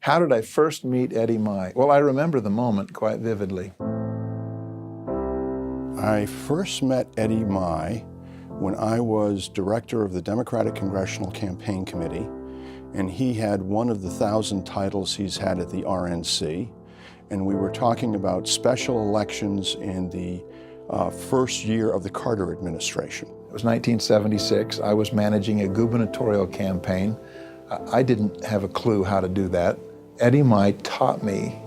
How did I first meet Eddie Mahe? Well, I remember the moment quite vividly. I first met Eddie Mahe when I was director of the Democratic Congressional Campaign Committee, and he had one of the 1,000 titles he's had at the RNC, and we were talking about special elections in the first year of the Carter administration. It was 1976. I was managing a gubernatorial campaign. I didn't have a clue how to do that. Eddie Mahe taught me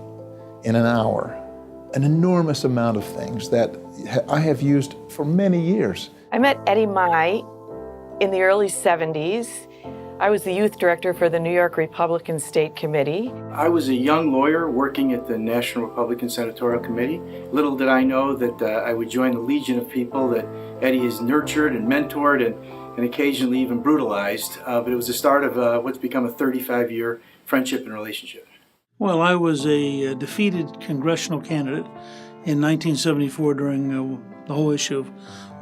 in an hour an enormous amount of things that I have used for many years. I met Eddie Mahe in the early 70s. I was the youth director for the New York Republican State Committee. I was a young lawyer working at the National Republican Senatorial Committee. Little did I know that I would join the legion of people that Eddie has nurtured and mentored and occasionally even brutalized. But it was the start of what's become a 35-year friendship and relationship. Well, I was a defeated congressional candidate in 1974 during the whole issue of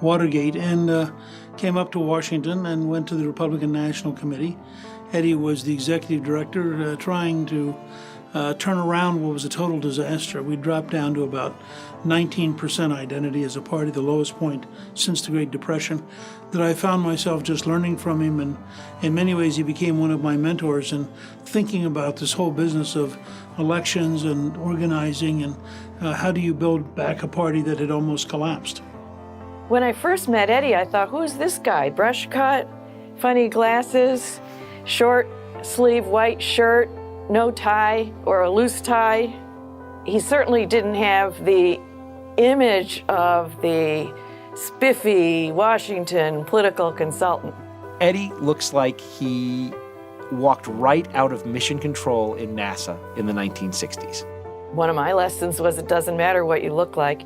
Watergate, and came up to Washington and went to the Republican National Committee. Eddie was the executive director trying to turn around what was a total disaster. We dropped down to about 19% identity as a party, the lowest point since the Great Depression, that I found myself just learning from him, and in many ways he became one of my mentors in thinking about this whole business of elections and organizing and how do you build back a party that had almost collapsed. When I first met Eddie, I thought, who's this guy? Brush cut, funny glasses, short sleeve white shirt, no tie or a loose tie. He certainly didn't have the image of the spiffy Washington political consultant. Eddie looks like he walked right out of mission control in NASA in the 1960s. One of my lessons was it doesn't matter what you look like,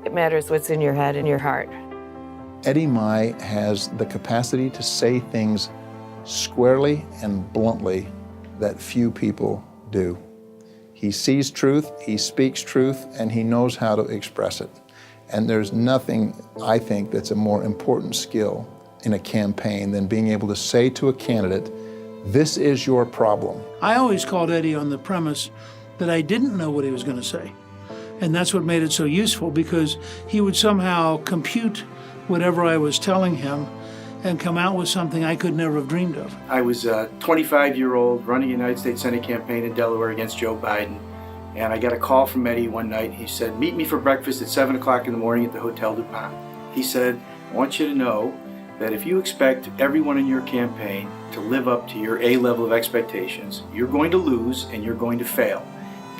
it matters what's in your head and your heart. Eddie Mahe has the capacity to say things squarely and bluntly that few people do. He sees truth, he speaks truth, and he knows how to express it. And there's nothing, I think, that's a more important skill in a campaign than being able to say to a candidate, this is your problem. I always called Eddie on the premise that I didn't know what he was going to say. And that's what made it so useful, because he would somehow compute whatever I was telling him and come out with something I could never have dreamed of. I was a 25-year-old running a United States Senate campaign in Delaware against Joe Biden. And I got a call from Eddie one night. He said, meet me for breakfast at 7 o'clock in the morning at the Hotel DuPont. He said, I want you to know that if you expect everyone in your campaign to live up to your A level of expectations, you're going to lose and you're going to fail.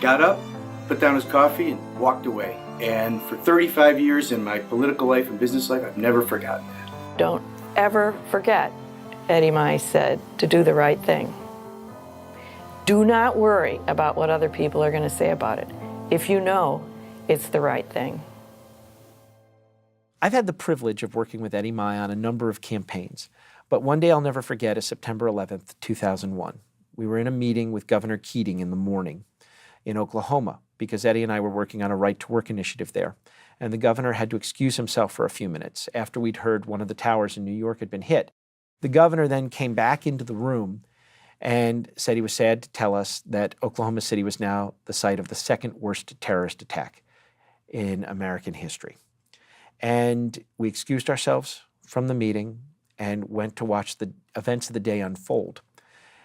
Got up, put down his coffee, and walked away. And for 35 years in my political life and business life, I've never forgotten that. Don't ever forget, Eddie Mahe said, to do the right thing. Do not worry about what other people are going to say about it, if you know it's the right thing. I've had the privilege of working with Eddie Mahe on a number of campaigns, but one day I'll never forget is September 11th, 2001. We were in a meeting with Governor Keating in the morning in Oklahoma because Eddie and I were working on a right-to-work initiative there, and the governor had to excuse himself for a few minutes after we'd heard one of the towers in New York had been hit. The governor then came back into the room and said he was sad to tell us that Oklahoma City was now the site of the second worst terrorist attack in American history. And we excused ourselves from the meeting and went to watch the events of the day unfold.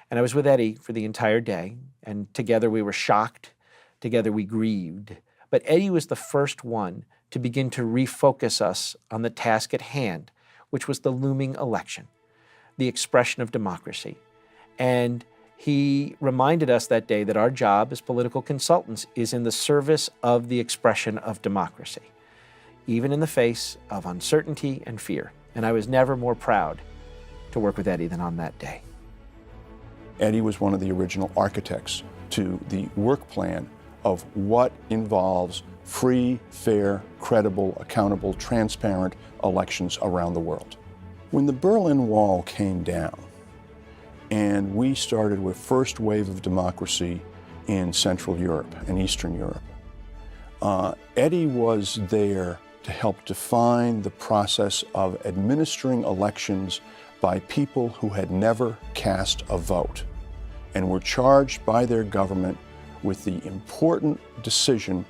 And I was with Eddie for the entire day, and together we were shocked, together we grieved. But Eddie was the first one to begin to refocus us on the task at hand, which was the looming election, the expression of democracy. And he reminded us that day that our job as political consultants is in the service of the expression of democracy, even in the face of uncertainty and fear. And I was never more proud to work with Eddie than on that day. Eddie was one of the original architects to the work plan of what involves free, fair, credible, accountable, transparent elections around the world. When the Berlin Wall came down, and we started with first wave of democracy in Central Europe and Eastern Europe, Eddie was there to help define the process of administering elections by people who had never cast a vote. and were charged by their government with the important decision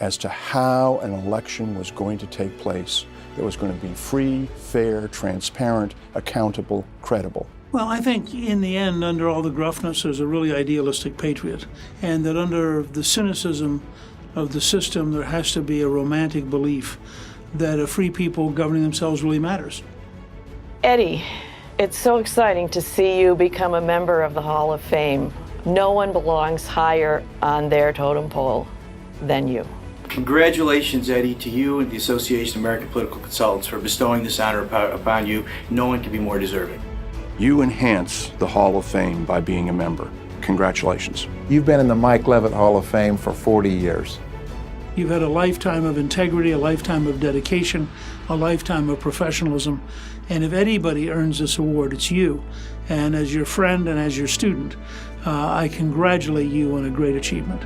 as to how an election was going to take place that was going to be free, fair, transparent, accountable, credible. Well, I think in the end, under all the gruffness, there's a really idealistic patriot, and that under the cynicism of the system, there has to be a romantic belief that a free people governing themselves really matters. Eddie, it's so exciting to see you become a member of the Hall of Fame. No one belongs higher on their totem pole than you. Congratulations, Eddie, to you and the Association of American Political Consultants for bestowing this honor upon you. No one can be more deserving. You enhance the Hall of Fame by being a member. Congratulations. You've been in the Mike Leavitt Hall of Fame for 40 years. You've had a lifetime of integrity, a lifetime of dedication, a lifetime of professionalism. And if anybody earns this award, it's you. And as your friend and as your student, I congratulate you on a great achievement.